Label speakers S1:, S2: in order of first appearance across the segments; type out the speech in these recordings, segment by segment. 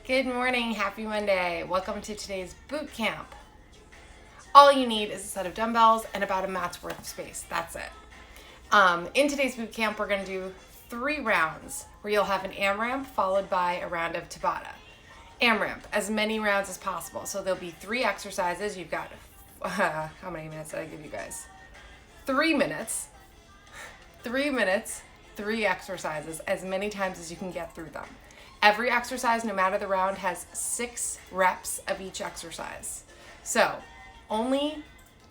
S1: Good morning, happy Monday. Welcome to today's boot camp. All you need is a set of dumbbells and about a mat's worth of space. That's it. In today's boot camp, we're going to do 3 rounds where you'll have an AMRAP followed by a round of Tabata. AMRAP, as many rounds as possible. So there'll be 3 exercises. You've got, how many minutes did I give you guys? 3 minutes. 3 minutes, 3 exercises, as many times as you can get through them. Every exercise, no matter the round, has 6 reps of each exercise. So, only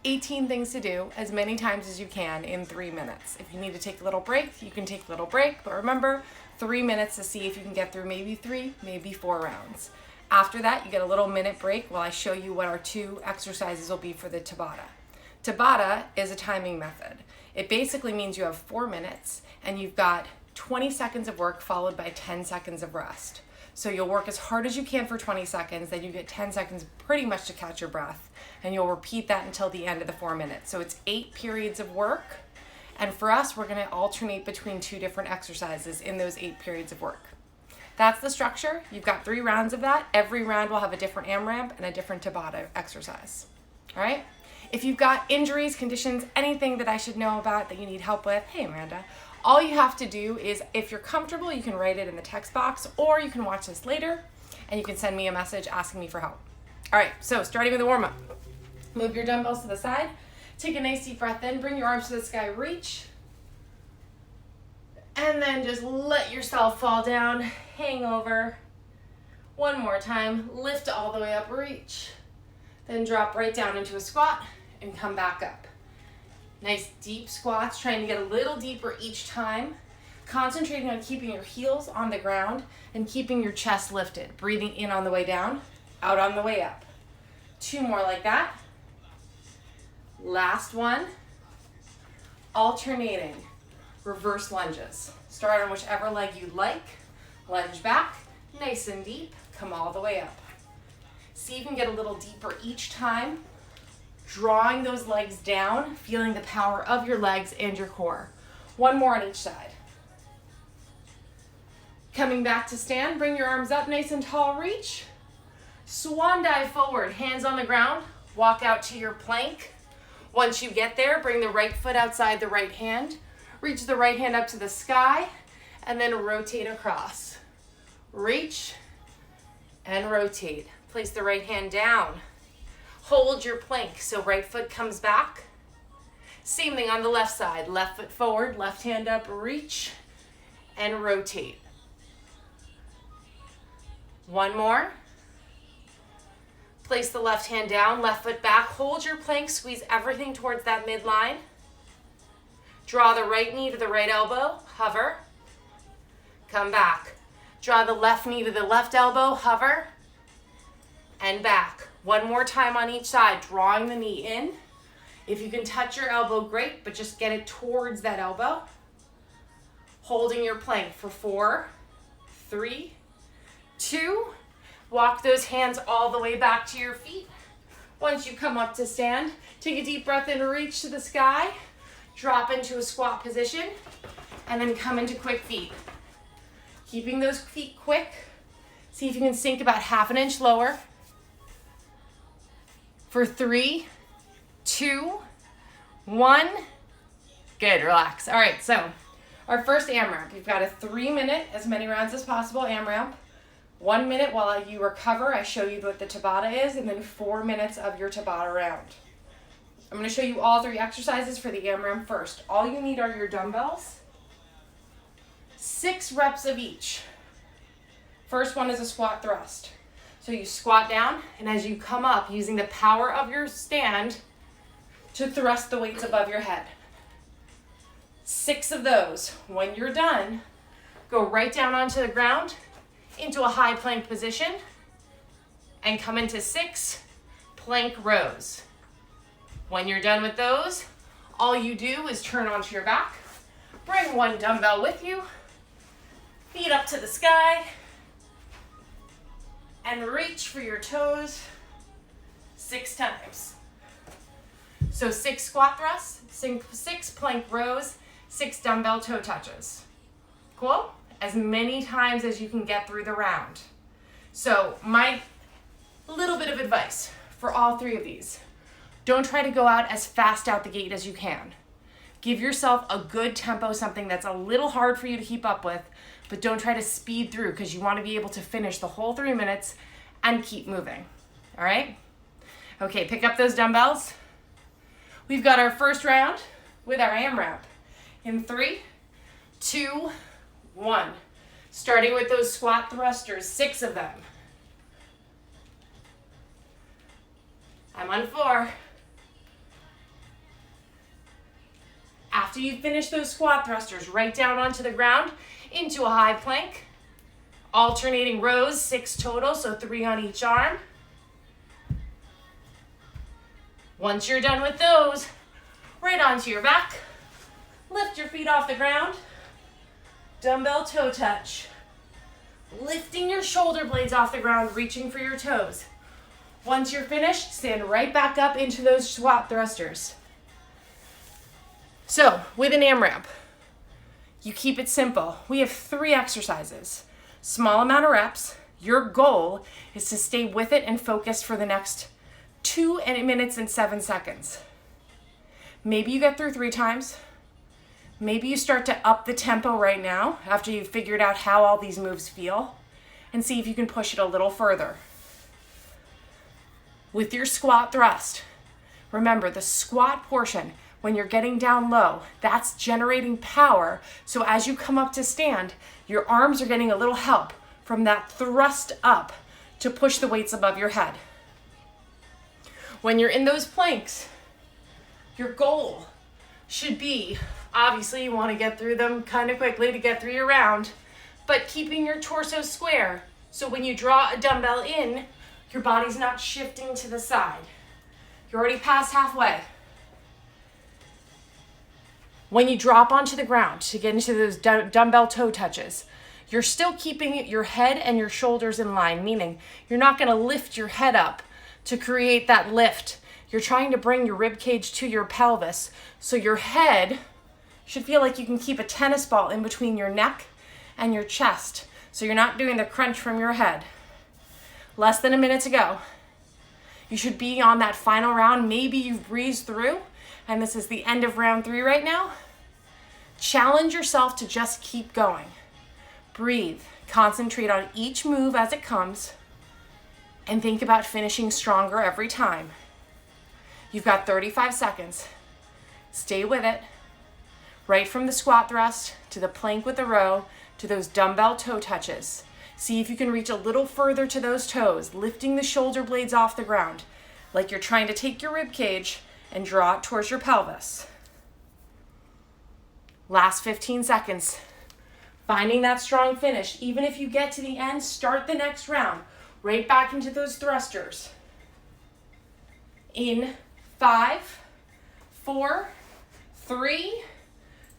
S1: 18 things to do, as many times as you can in 3 minutes. If you need to take a little break, you can take a little break, but remember, 3 minutes to see if you can get through maybe 3, maybe 4 rounds. After that, you get a little minute break while I show you what our 2 exercises will be for the Tabata. Tabata is a timing method. It basically means you have 4 minutes and you've got 20 seconds of work followed by 10 seconds of rest. So you'll work as hard as you can for 20 seconds, then you get 10 seconds pretty much to catch your breath, and you'll repeat that until the end of the 4 minutes. So it's 8 periods of work, and for us, we're gonna alternate between 2 different exercises in those 8 periods of work. That's the structure. You've got 3 rounds of that. Every round will have a different AMRAP and a different Tabata exercise. All right? If you've got injuries, conditions, anything that I should know about that you need help with, hey Amanda, all you have to do is, if you're comfortable, you can write it in the text box, or you can watch this later and you can send me a message asking me for help. All right, so starting with the warm-up. Move your dumbbells to the side. Take a nice deep breath in. Bring your arms to the sky. Reach. And then just let yourself fall down. Hang over. One more time. Lift all the way up. Reach. Then drop right down into a squat and come back up. Nice deep squats, trying to get a little deeper each time. Concentrating on keeping your heels on the ground and keeping your chest lifted. Breathing in on the way down, out on the way up. 2 more like that. Last one. Alternating reverse lunges. Start on whichever leg you like. Lunge back, nice and deep. Come all the way up. See if you can get a little deeper each time. Drawing those legs down, feeling the power of your legs and your core. 1 more on each side. Coming back to stand, bring your arms up nice and tall, reach. Swan dive forward, hands on the ground, walk out to your plank. Once you get there, bring the right foot outside the right hand, reach the right hand up to the sky, and then rotate across. Reach and rotate. Place the right hand down. Hold your plank, so right foot comes back. Same thing on the left side. Left foot forward, left hand up, reach, and rotate. 1 more. Place the left hand down, left foot back. Hold your plank, squeeze everything towards that midline. Draw the right knee to the right elbow, hover. Come back. Draw the left knee to the left elbow, hover, and back. 1 more time on each side, drawing the knee in. If you can touch your elbow, great, but just get it towards that elbow. Holding your plank for 4, 3, 2. Walk those hands all the way back to your feet. Once you come up to stand, take a deep breath in, reach to the sky, drop into a squat position, and then come into quick feet. Keeping those feet quick. See if you can sink about 1/2 inch lower. For 3, 2, 1. Good, relax. All right, so our first AMRAP. You've got a 3 minute, as many rounds as possible AMRAP. 1 minute while you recover. I show you what the Tabata is, and then 4 minutes of your Tabata round. I'm gonna show you all 3 exercises for the AMRAP first. All you need are your dumbbells. 6 reps of each. First one is a squat thrust. So you squat down, and as you come up, using the power of your stand to thrust the weights above your head. 6 of those. When you're done, go right down onto the ground, into a high plank position, and come into 6 plank rows. When you're done with those, all you do is turn onto your back, bring 1 dumbbell with you, feet up to the sky, and reach for your toes 6 times. So 6 squat thrusts, 6 plank rows, 6 dumbbell toe touches. Cool? As many times as you can get through the round. So my little bit of advice for all three of these: don't try to go out as fast out the gate as you can. Give yourself a good tempo, something that's a little hard for you to keep up with, but don't try to speed through, because you want to be able to finish the whole 3 minutes and keep moving. All right? Okay, pick up those dumbbells. We've got our first round with our AMRAP in 3, 2, 1. Starting with those squat thrusters, 6 of them. I'm on 4. After you finish those squat thrusters, right down onto the ground into a high plank. Alternating rows, 6 total, so 3 on each arm. Once you're done with those, right onto your back. Lift your feet off the ground. Dumbbell toe touch. Lifting your shoulder blades off the ground, reaching for your toes. Once you're finished, stand right back up into those squat thrusters. So, with an AMRAP, you keep it simple. We have 3 exercises, small amount of reps. Your goal is to stay with it and focused for the next 2 minutes and 7 seconds. Maybe you get through 3 times. Maybe you start to up the tempo right now after you've figured out how all these moves feel, and see if you can push it a little further. With your squat thrust, remember the squat portion, when you're getting down low, that's generating power. So as you come up to stand, your arms are getting a little help from that thrust up to push the weights above your head. When you're in those planks, your goal should be, obviously you want to get through them kind of quickly to get through your round, but keeping your torso square. So when you draw a dumbbell in, your body's not shifting to the side. You're already past halfway. When you drop onto the ground to get into those dumbbell toe touches, you're still keeping your head and your shoulders in line, meaning you're not going to lift your head up to create that lift. You're trying to bring your rib cage to your pelvis, so your head should feel like you can keep a tennis ball in between your neck and your chest, so you're not doing the crunch from your head. Less than a minute to go. You should be on that final round. Maybe you've breezed through, and this is the end of round 3 right now. Challenge yourself to just keep going. Breathe. Concentrate on each move as it comes, and think about finishing stronger every time. You've got 35 seconds. Stay with it. Right from the squat thrust to the plank with the row to those dumbbell toe touches. See if you can reach a little further to those toes, lifting the shoulder blades off the ground, like you're trying to take your rib cage and draw it towards your pelvis. Last 15 seconds. Finding that strong finish. Even if you get to the end, start the next round. Right back into those thrusters. In 5, 4, 3,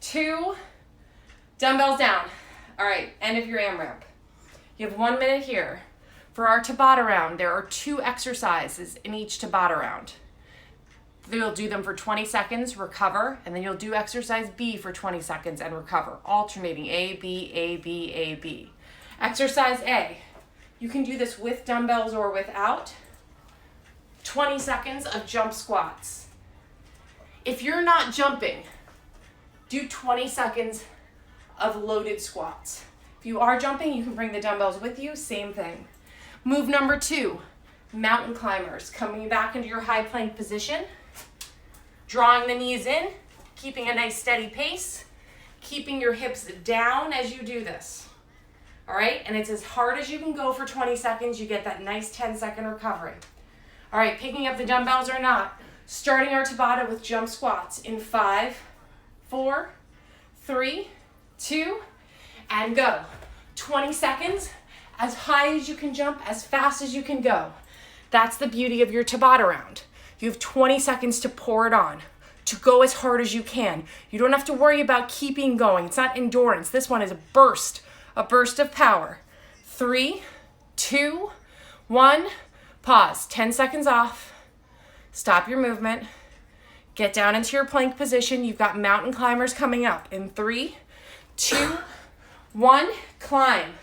S1: 2, dumbbells down. All right, end of your AMRAP. You have 1 minute here. For our Tabata round, there are 2 exercises in each Tabata round. You'll do them for 20 seconds, recover, and then you'll do exercise B for 20 seconds and recover, alternating A, B, A, B, A, B. Exercise A, you can do this with dumbbells or without. 20 seconds of jump squats. If you're not jumping, do 20 seconds of loaded squats. If you are jumping, you can bring the dumbbells with you, same thing. Move number 2, mountain climbers, coming back into your high plank position. Drawing the knees in, keeping a nice steady pace, keeping your hips down as you do this. All right, and it's as hard as you can go for 20 seconds. You get that nice 10-second recovery. All right, picking up the dumbbells or not, starting our Tabata with jump squats in 5, 4, 3, 2, and go. 20 seconds, as high as you can jump, as fast as you can go. That's the beauty of your Tabata round. You have 20 seconds to pour it on, to go as hard as you can. You don't have to worry about keeping going. It's not endurance. This one is a burst of power. 3, 2, 1, pause. 10 seconds off. Stop your movement. Get down into your plank position. You've got mountain climbers coming up. In 3, 2, 1, climb.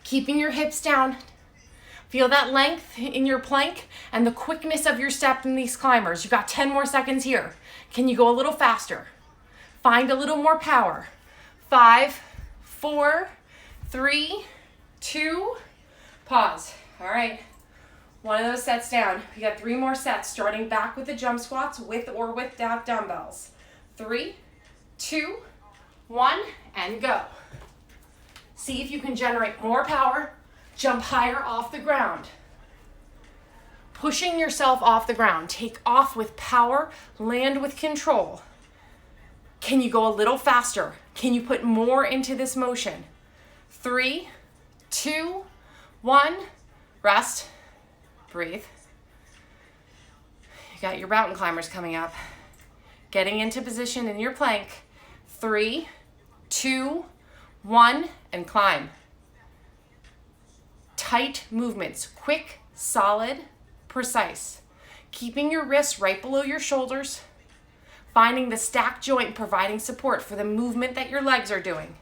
S1: Keeping your hips down. Feel that length in your plank and the quickness of your step in these climbers. You got 10 more seconds here. Can you go a little faster? Find a little more power. 5, 4, 3, 2, pause. All right, one of those sets down. We got 3 more sets, starting back with the jump squats with or without dumbbells. 3, 2, 1, and go. See if you can generate more power. Jump higher off the ground. Pushing yourself off the ground. Take off with power, land with control. Can you go a little faster? Can you put more into this motion? 3, 2, 1, rest, breathe. You got your mountain climbers coming up. Getting into position in your plank. 3, 2, 1, and climb. Tight movements, quick, solid, precise. Keeping your wrists right below your shoulders. Finding the stacked joint, providing support for the movement that your legs are doing.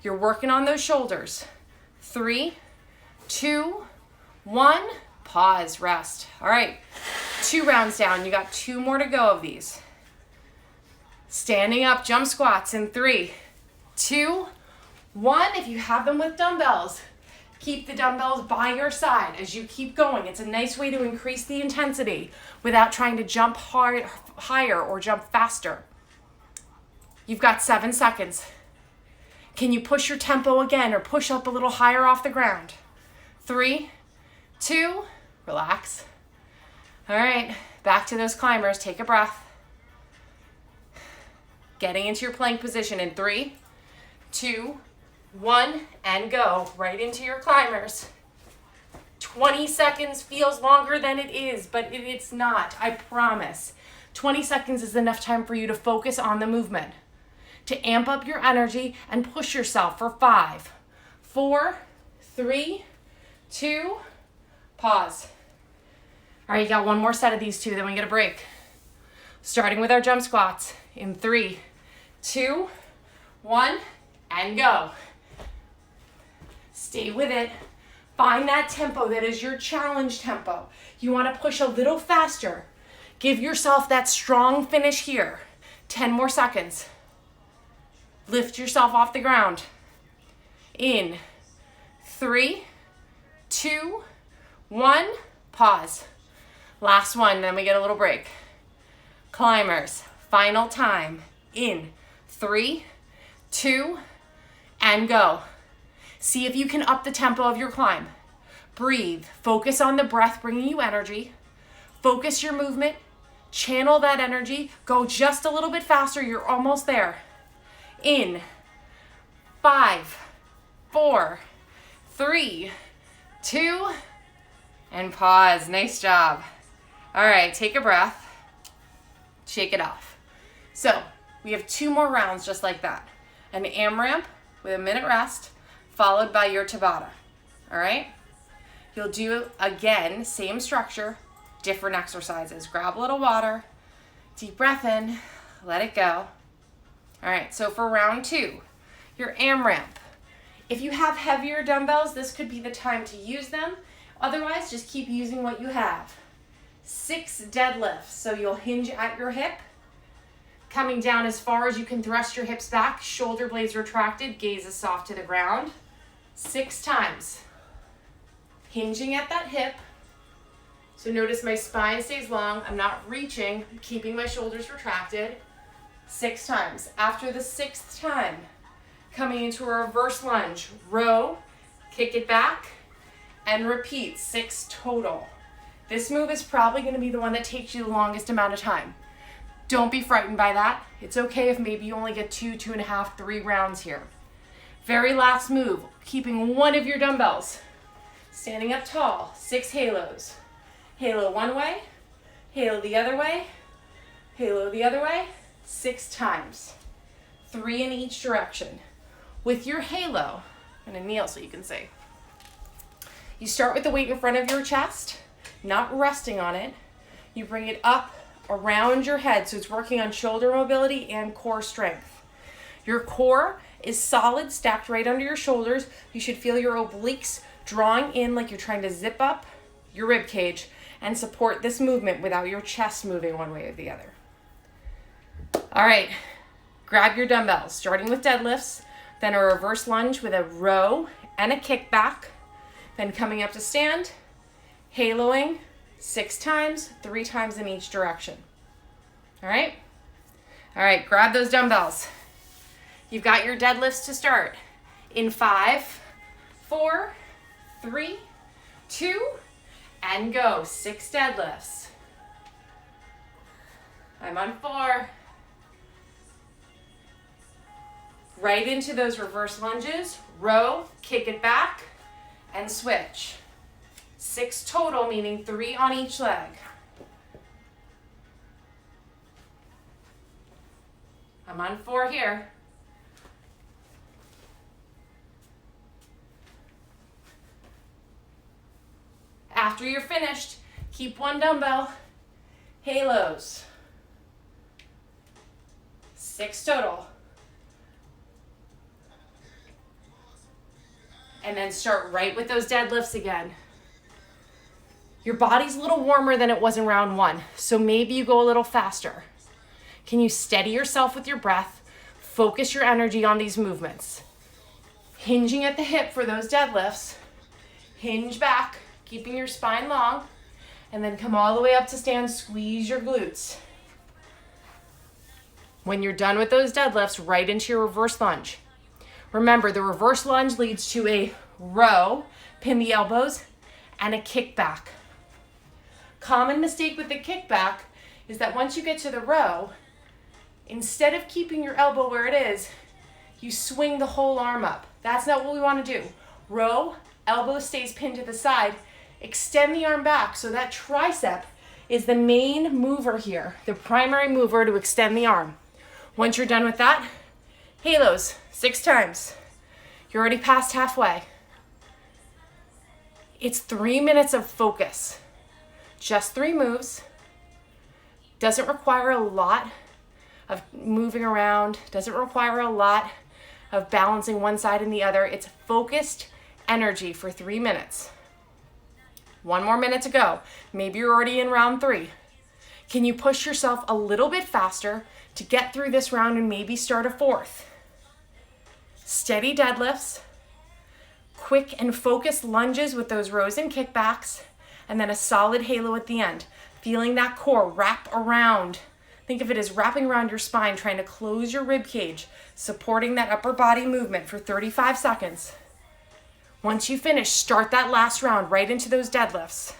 S1: You're working on those shoulders. 3, 2, 1, pause, rest. All right, 2 rounds down. You got 2 more to go of these. Standing up, jump squats in 3, 2, 1. If you have them with dumbbells, keep the dumbbells by your side as you keep going. It's a nice way to increase the intensity without trying to jump higher or jump faster. You've got 7 seconds. Can you push your tempo again or push up a little higher off the ground? 3, 2, relax. All right, back to those climbers. Take a breath. Getting into your plank position in 3, 2, 1, and go. Right into your climbers. 20 seconds feels longer than it is, but it's not, I promise. 20 seconds is enough time for you to focus on the movement, to amp up your energy and push yourself for 5, 4, 3, 2, pause. All right, you got one more set of these 2, then we get a break. Starting with our jump squats in 3, 2, 1, and go. Stay with it. Find that tempo that is your challenge tempo. You want to push a little faster. Give yourself that strong finish here. 10 more seconds. Lift yourself off the ground. In 3, 2, 1, pause. Last one, then we get a little break. Climbers, final time. In 3, 2, and go. See if you can up the tempo of your climb. Breathe. Focus on the breath bringing you energy. Focus your movement. Channel that energy. Go just a little bit faster. You're almost there. In 5, 4, 3, 2, and pause. Nice job. All right, take a breath. Shake it off. So we have 2 more rounds just like that. An AMRAP with a minute rest, followed by your Tabata. All right? You'll do, again, same structure, different exercises. Grab a little water, deep breath in, let it go. All right, so for round 2, your AMRAP. If you have heavier dumbbells, this could be the time to use them. Otherwise, just keep using what you have. 6 deadlifts, so you'll hinge at your hip, coming down as far as you can, thrust your hips back, shoulder blades retracted, gaze is soft to the ground. 6 times. Hinging at that hip. So notice my spine stays long. I'm not reaching, I'm keeping my shoulders retracted. 6 times. After the 6th time, coming into a reverse lunge, row, kick it back, and repeat. 6 total. This move is probably going to be the one that takes you the longest amount of time. Don't be frightened by that. It's okay if maybe you only get 2, 2.5, 3 rounds here. Very last move, keeping one of your dumbbells. Standing up tall, 6 halos. Halo one way, halo the other way, halo the other way, 6 times. 3 in each direction. With your halo, I'm gonna kneel so you can see. You start with the weight in front of your chest, not resting on it. You bring it up around your head, so it's working on shoulder mobility and core strength. Your core is solid, stacked right under your shoulders. You should feel your obliques drawing in like you're trying to zip up your rib cage and support this movement without your chest moving one way or the other. All right, grab your dumbbells, starting with deadlifts, then a reverse lunge with a row and a kickback, then coming up to stand, haloing 6 times, 3 times in each direction. All right? All right, grab those dumbbells. You've got your deadlifts to start. In 5, 4, 3, 2, and go. 6 deadlifts. I'm on 4. Right into those reverse lunges, row, kick it back, and switch. 6 total, meaning 3 on each leg. I'm on 4 here. After you're finished, keep one dumbbell, halos. 6 total. And then start right with those deadlifts again. Your body's a little warmer than it was in round 1, so maybe you go a little faster. Can you steady yourself with your breath? Focus your energy on these movements. Hinging at the hip for those deadlifts. Hinge back, keeping your spine long, and then come all the way up to stand, squeeze your glutes. When you're done with those deadlifts, right into your reverse lunge. Remember, the reverse lunge leads to a row, pin the elbows, and a kickback. Common mistake with the kickback is that once you get to the row, instead of keeping your elbow where it is, you swing the whole arm up. That's not what we want to do. Row, elbow stays pinned to the side, extend the arm back so that tricep is the main mover here, the primary mover to extend the arm. Once you're done with that, halos, 6 times. You're already past halfway. It's 3 minutes of focus. Just 3 moves. Doesn't require a lot of moving around. Doesn't require a lot of balancing one side and the other. It's focused energy for 3 minutes. 1 more minute to go. Maybe you're already in round 3. Can you push yourself a little bit faster to get through this round and maybe start a 4th? Steady deadlifts, quick and focused lunges with those rows and kickbacks, and then a solid halo at the end. Feeling that core wrap around. Think of it as wrapping around your spine, trying to close your rib cage, supporting that upper body movement for 35 seconds. Once you finish, start that last round right into those deadlifts.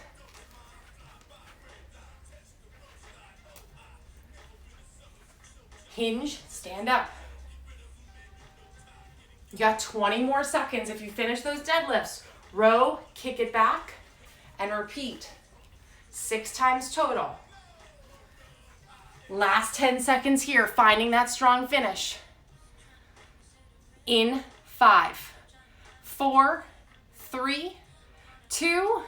S1: Hinge, stand up. You got 20 more seconds. If you finish those deadlifts, row, kick it back, and repeat. 6 times total. Last 10 seconds here, finding that strong finish. In 5, 4, 3, 2,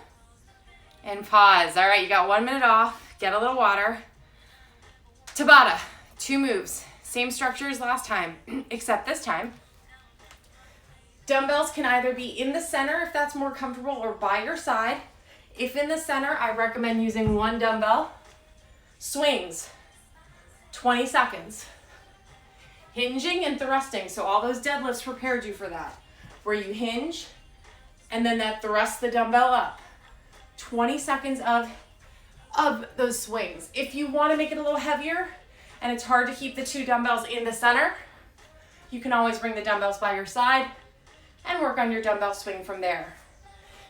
S1: and pause. All right, you got 1 minute off. Get a little water. Tabata, 2 moves. Same structure as last time, except this time, dumbbells can either be in the center if that's more comfortable or by your side. If in the center, I recommend using 1 dumbbell. Swings, 20 seconds. Hinging and thrusting, so all those deadlifts prepared you for that. Where you hinge and then that thrust the dumbbell up. 20 seconds of those swings. If you want to make it a little heavier and it's hard to keep the 2 dumbbells in the center, you can always bring the dumbbells by your side and work on your dumbbell swing from there.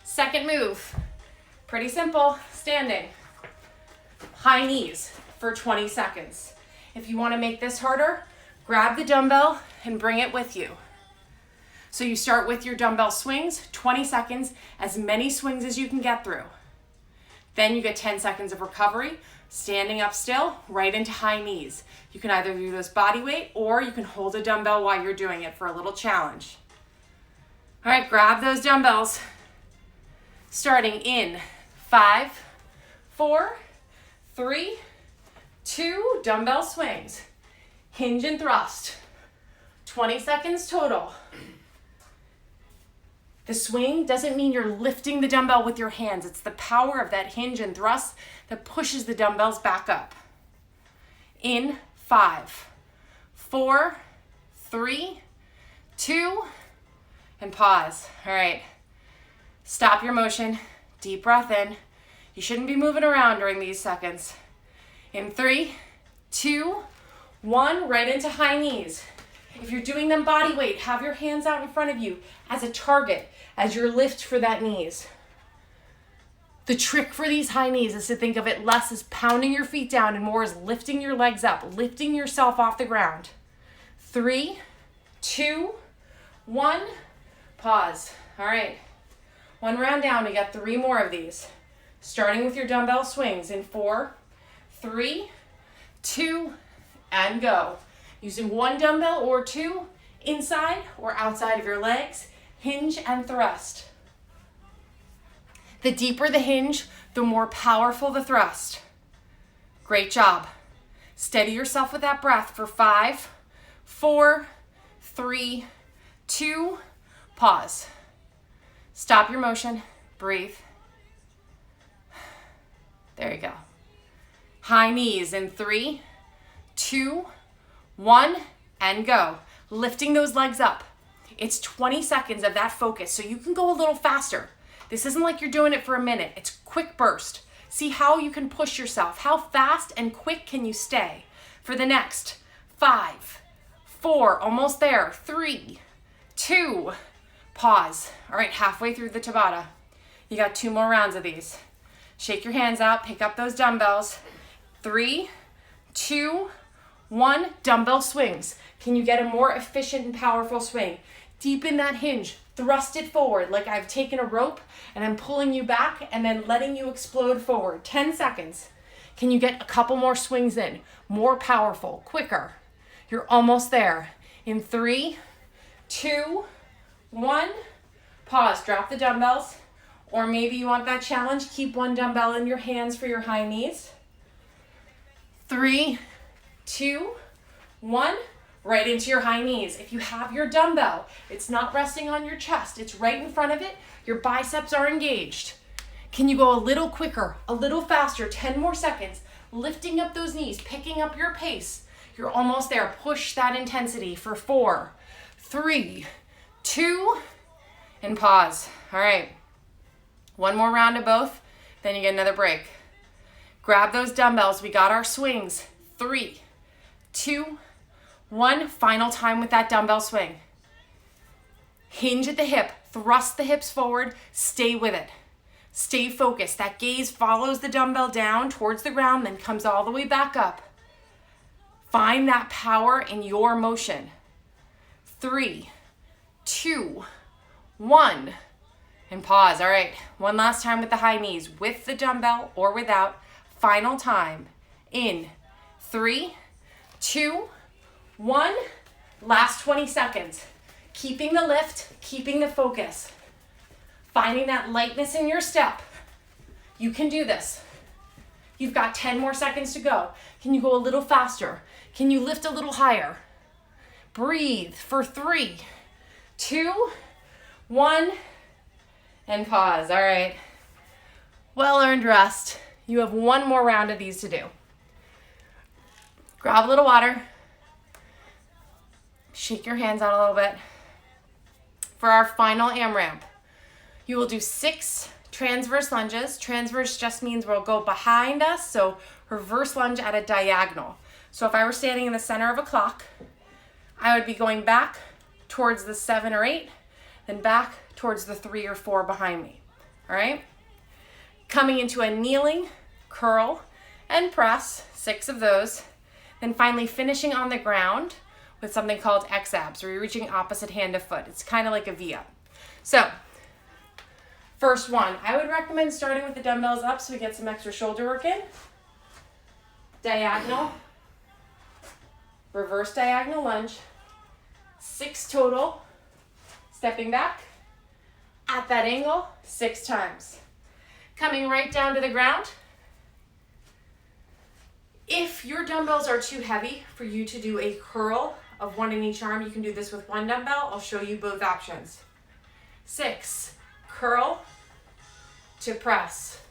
S1: Second move, pretty simple, standing. High knees for 20 seconds. If you want to make this harder, grab the dumbbell and bring it with you. So you start with your dumbbell swings, 20 seconds, as many swings as you can get through. Then you get 10 seconds of recovery, standing up still, right into high knees. You can either do this body weight or you can hold a dumbbell while you're doing it for a little challenge. All right, grab those dumbbells. Starting in 5, 4, 3, 2, dumbbell swings. Hinge and thrust. 20 seconds total. The swing doesn't mean you're lifting the dumbbell with your hands. It's the power of that hinge and thrust that pushes the dumbbells back up. In 5, 4, 3, 2, and pause. All right. Stop your motion. Deep breath in. You shouldn't be moving around during these seconds. In 3, 2, 1, right into high knees. If you're doing them body weight, have your hands out in front of you as a target, as your lift for that knees. The trick for these high knees is to think of it less as pounding your feet down and more as lifting your legs up, lifting yourself off the ground. 3, 2, 1, pause. All right, one round down, we got 3 more of these. Starting with your dumbbell swings in 4, 3, 2, and go. Using 1 dumbbell or 2 inside or outside of your legs, hinge and thrust. The deeper the hinge, the more powerful the thrust. Great job. Steady yourself with that breath for 5, 4, 3, 2, pause. Stop your motion, breathe. There you go. High knees in 3, 2, 1, and go. Lifting those legs up. It's 20 seconds of that focus, so you can go a little faster. This isn't like you're doing it for a minute. It's quick burst. See how you can push yourself. How fast and quick can you stay? For the next 5, 4, almost there, 3, 2, pause. All right, halfway through the Tabata. You got 2 more rounds of these. Shake your hands out, pick up those dumbbells. 3, 2, 1, dumbbell swings. Can you get a more efficient and powerful swing? Deepen that hinge, thrust it forward like I've taken a rope and I'm pulling you back and then letting you explode forward. 10 seconds. Can you get a couple more swings in? More powerful, quicker. You're almost there. In 3, 2, 1, pause, drop the dumbbells. Or maybe you want that challenge, keep 1 dumbbell in your hands for your high knees. 3, 2, 1, right into your high knees. If you have your dumbbell, it's not resting on your chest, it's right in front of it, your biceps are engaged. Can you go a little quicker, a little faster, 10 more seconds, lifting up those knees, picking up your pace. You're almost there. Push that intensity for 4, 3, 2, and pause. All right. 1 more round of both, then you get another break. Grab those dumbbells. We got our swings. 3, 2, 1. Final time with that dumbbell swing. Hinge at the hip. Thrust the hips forward. Stay with it. Stay focused. That gaze follows the dumbbell down towards the ground, then comes all the way back up. Find that power in your motion. 3, 2, 1. And pause. All right, 1 last time with the high knees, with the dumbbell or without. Final time. In 3, 2, 1. Last 20 seconds. Keeping the lift, keeping the focus. Finding that lightness in your step. You can do this. You've got 10 more seconds to go. Can you go a little faster? Can you lift a little higher? Breathe for 3, 2, 1. And pause. All right. Well-earned rest. You have 1 more round of these to do. Grab a little water. Shake your hands out a little bit. For our final AMRAP, you will do 6 transverse lunges. Transverse just means we'll go behind us, so reverse lunge at a diagonal. So if I were standing in the center of a clock, I would be going back towards the 7 or 8, then back towards the 3 or 4 behind me. All right? Coming into a kneeling, curl, and press, 6 of those. Then finally finishing on the ground with something called X-abs, where you're reaching opposite hand to foot. It's kind of like a V-up. So, first one, I would recommend starting with the dumbbells up so we get some extra shoulder work in. Diagonal, reverse diagonal lunge, 6 total, stepping back, at that angle, 6 times. Coming right down to the ground. If your dumbbells are too heavy for you to do a curl of one in each arm. You can do this with one dumbbell. I'll show you both options. 6, curl to press.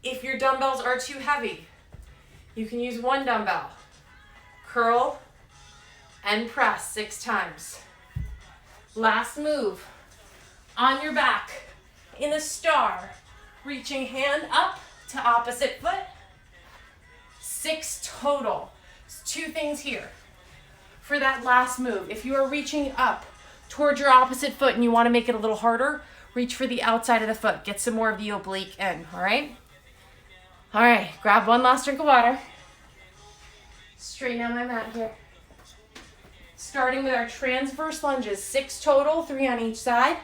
S1: If your dumbbells are too heavy, you can use one dumbbell. Curl and press 6 times. Last move, on your back, in a star, reaching hand up to opposite foot. 6 total. 2 things here. For that last move, if you are reaching up towards your opposite foot and you want to make it a little harder, reach for the outside of the foot. Get some more of the oblique in, all right? All right, grab one last drink of water. Straighten out my mat here. Starting with our transverse lunges, 6 total, 3 on each side.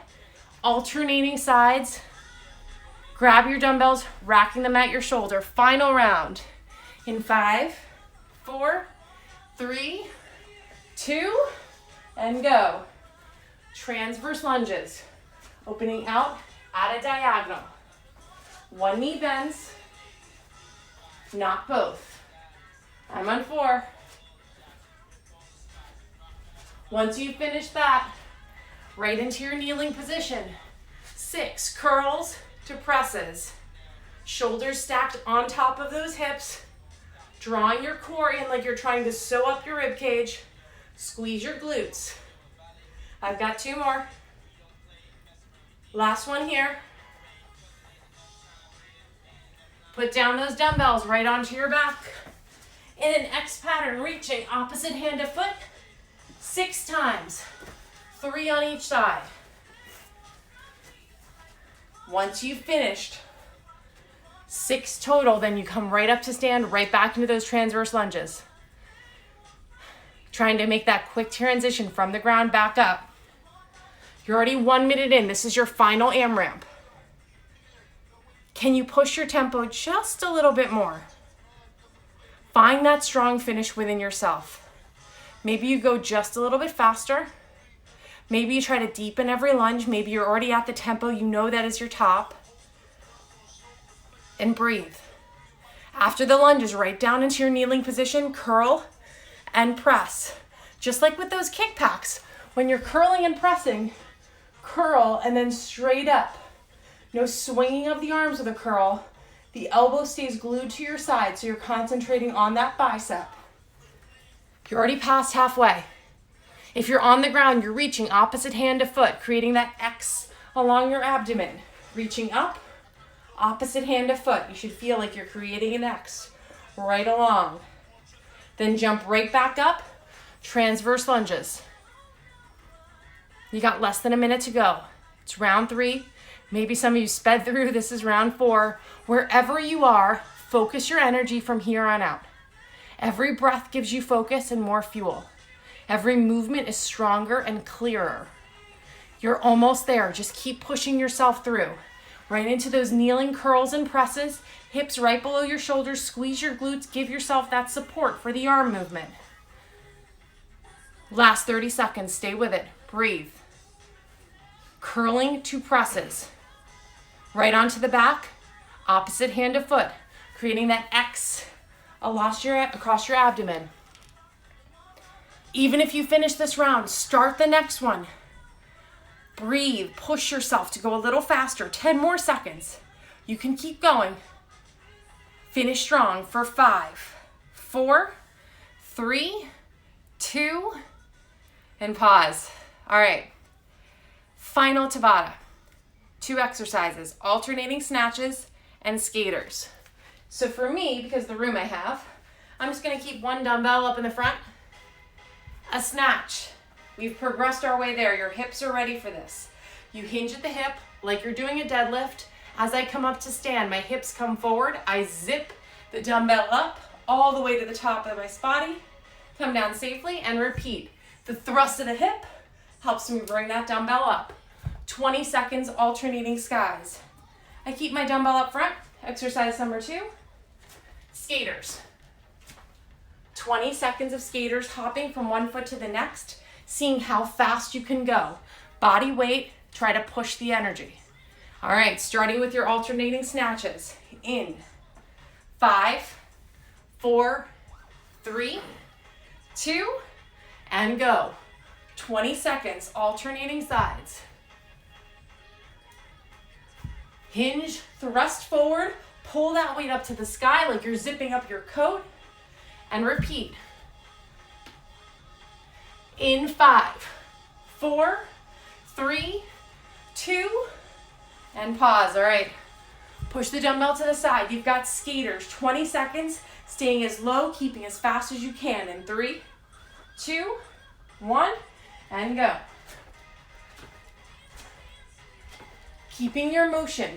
S1: Alternating sides. Grab your dumbbells, racking them at your shoulder. Final round in 5, 4, 3, 2, and go. Transverse lunges, opening out at a diagonal. One knee bends, not both. I'm on 4. Once you finish that, right into your kneeling position. 6, curls to presses. Shoulders stacked on top of those hips. Drawing your core in like you're trying to sew up your rib cage. Squeeze your glutes. I've got 2 more. Last one here. Put down those dumbbells right onto your back. In an X pattern, reaching opposite hand to foot 6 times. 3 on each side. Once you've finished 6 total, then you come right up to stand, right back into those transverse lunges. Trying to make that quick transition from the ground back up. You're already 1 minute in. This is your final AMRAP. Can you push your tempo just a little bit more? Find that strong finish within yourself. Maybe you go just a little bit faster. Maybe you try to deepen every lunge. Maybe you're already at the tempo. You know that is your top. And breathe. After the lunges, right down into your kneeling position, curl and press. Just like with those kick packs. When you're curling and pressing, curl and then straight up. No swinging of the arms with a curl. The elbow stays glued to your side, so you're concentrating on that bicep. You're already past halfway. If you're on the ground, you're reaching opposite hand to foot, creating that X along your abdomen. Reaching up, opposite hand to foot. You should feel like you're creating an X right along. Then jump right back up, transverse lunges. You got less than a minute to go. It's round 3. Maybe some of you sped through. This is round 4. Wherever you are, focus your energy from here on out. Every breath gives you focus and more fuel. Every movement is stronger and clearer. You're almost there. Just keep pushing yourself through. Right into those kneeling curls and presses. Hips right below your shoulders. Squeeze your glutes. Give yourself that support for the arm movement. Last 30 seconds. Stay with it. Breathe. Curling to presses. Right onto the back. Opposite hand to foot. Creating that X across your abdomen. Even if you finish this round, start the next one. Breathe, push yourself to go a little faster. 10 more seconds. You can keep going. Finish strong for 5, 4, 3, 2, and pause. All right. Final Tabata. 2 exercises, alternating snatches and skaters. So for me, because of the room I have, I'm just gonna keep one dumbbell up in the front. A snatch. We've progressed our way there. Your hips are ready for this. You hinge at the hip like you're doing a deadlift. As I come up to stand, my hips come forward. I zip the dumbbell up all the way to the top of my body. Come down safely and repeat. The thrust of the hip helps me bring that dumbbell up. 20 seconds alternating skies. I keep my dumbbell up front. Exercise number 2. Skaters. 20 seconds of skaters hopping from one foot to the next, seeing how fast you can go. Body weight, try to push the energy. All right, starting with your alternating snatches. In 5, 4, 3, 2, and go. 20 seconds, alternating sides. Hinge, thrust forward, pull that weight up to the sky like you're zipping up your coat, and repeat. In 5, 4, 3, 2, and pause. All right, push the dumbbell to the side. You've got skaters, 20 seconds, staying as low, keeping as fast as you can. In 3, 2, 1, and go. Keeping your motion,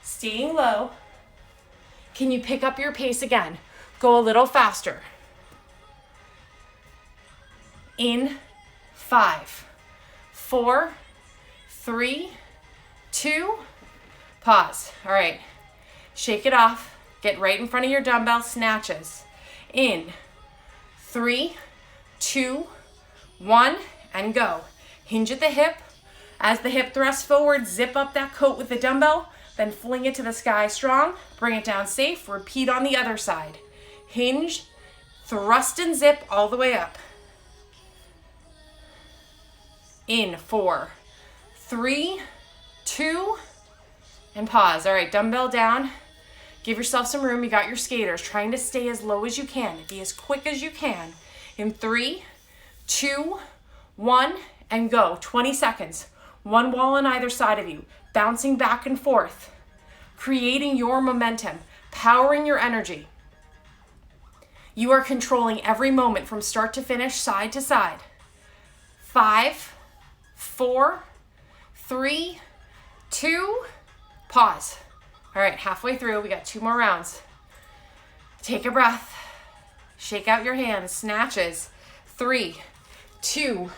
S1: staying low. Can you pick up your pace again? Go a little faster. In 5, 4, 3, 2, pause. All right, shake it off. Get right in front of your dumbbell, snatches. In 3, 2, 1, and go. Hinge at the hip. As the hip thrusts forward, zip up that coat with the dumbbell, then fling it to the sky strong. Bring it down safe. Repeat on the other side. Hinge, thrust and zip all the way up. In 4, 3, 2, and pause. All right, dumbbell down. Give yourself some room. You got your skaters. Trying to stay as low as you can. Be as quick as you can. In 3, 2, 1, and go. 20 seconds. One wall on either side of you. Bouncing back and forth. Creating your momentum. Powering your energy. You are controlling every moment from start to finish, side to side. 5, 4, 3, 2, pause. All right, halfway through, we got 2 more rounds. Take a breath. Shake out your hands, snatches. 3, 2,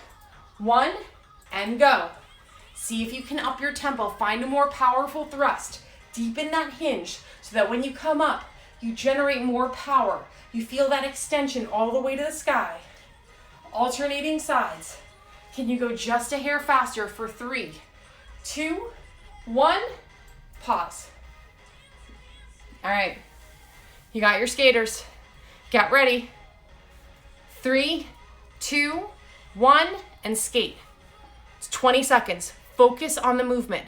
S1: 1, and go. See if you can up your tempo. Find a more powerful thrust. Deepen that hinge so that when you come up, you generate more power. You feel that extension all the way to the sky. Alternating sides. Can you go just a hair faster for 3, 2, 1, pause. All right, you got your skaters. Get ready. 3, 2, 1, and skate. It's 20 seconds. Focus on the movement.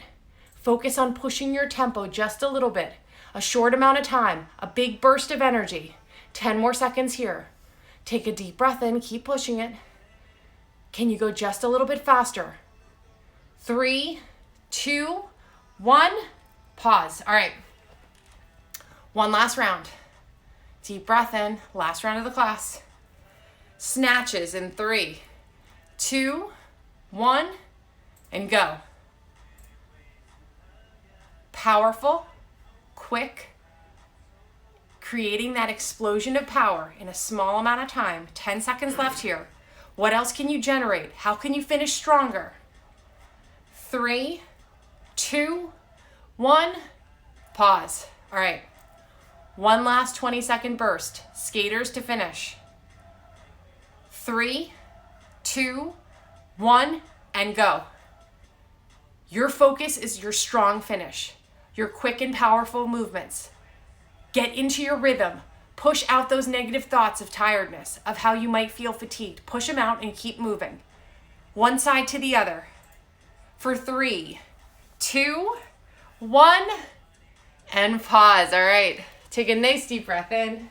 S1: Focus on pushing your tempo just a little bit. A short amount of time, a big burst of energy. 10 more seconds here. Take a deep breath in, keep pushing it. Can you go just a little bit faster? 3, 2, 1, pause. All right, one last round. Deep breath in, last round of the class. Snatches in 3, 2, 1, and go. Powerful, quick, creating that explosion of power in a small amount of time. 10 seconds left here. What else can you generate? How can you finish stronger? 3, 2, 1, pause. All right, one last 20-second burst. Skaters to finish. 3, 2, 1, and go. Your focus is your strong finish, your quick and powerful movements. Get into your rhythm. Push out those negative thoughts of tiredness, of how you might feel fatigued. Push them out and keep moving. One side to the other. For 3, 2, 1, and pause. All right, take a nice deep breath in.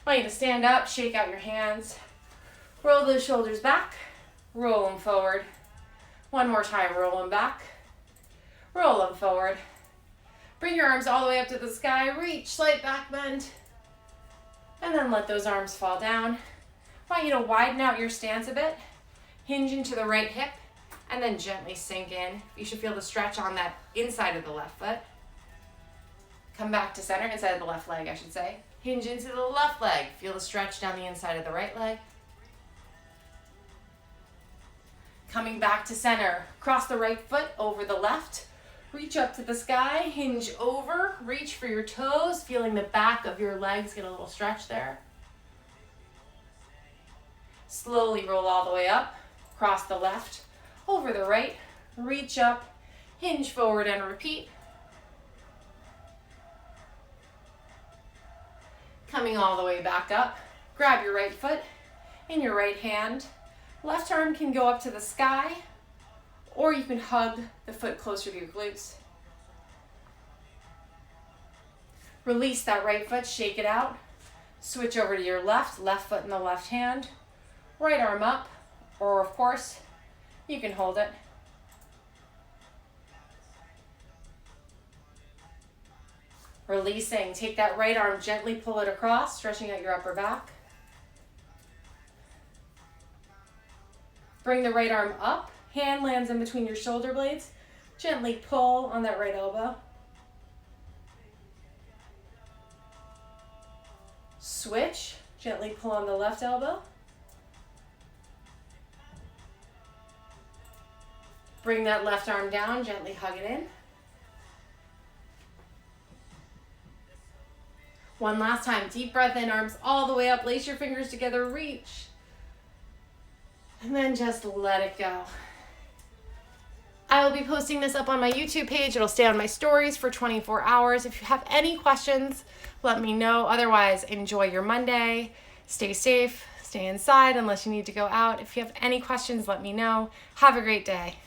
S1: I want you to stand up, shake out your hands. Roll those shoulders back, roll them forward. One more time, roll them back, roll them forward. Bring your arms all the way up to the sky, reach, slight back bend, and then let those arms fall down. I want you to widen out your stance a bit, hinge into the right hip, and then gently sink in. You should feel the stretch on that inside of the left foot. Come back to center, inside of the left leg, I should say. Hinge into the left leg, feel the stretch down the inside of the right leg. Coming back to center, cross the right foot over the left, reach up to the sky, hinge over, reach for your toes, feeling the back of your legs get a little stretch there. Slowly roll all the way up, cross the left, over the right, reach up, hinge forward and repeat. Coming all the way back up, grab your right foot, in your right hand. Left arm can go up to the sky, or you can hug the foot closer to your glutes. Release that right foot, shake it out. Switch over to your left foot in the left hand. Right arm up, or of course, you can hold it. Releasing, take that right arm, gently pull it across, stretching out your upper back. Bring the right arm up, hand lands in between your shoulder blades. Gently pull on that right elbow. Switch, gently pull on the left elbow. Bring that left arm down, gently hug it in. One last time, deep breath in, arms all the way up, lace your fingers together, reach. And then just let it go. I will be posting this up on my YouTube page. It'll stay on my stories for 24 hours. If you have any questions, let me know. Otherwise, enjoy your Monday. Stay safe, stay inside unless you need to go out. If you have any questions, let me know. Have a great day.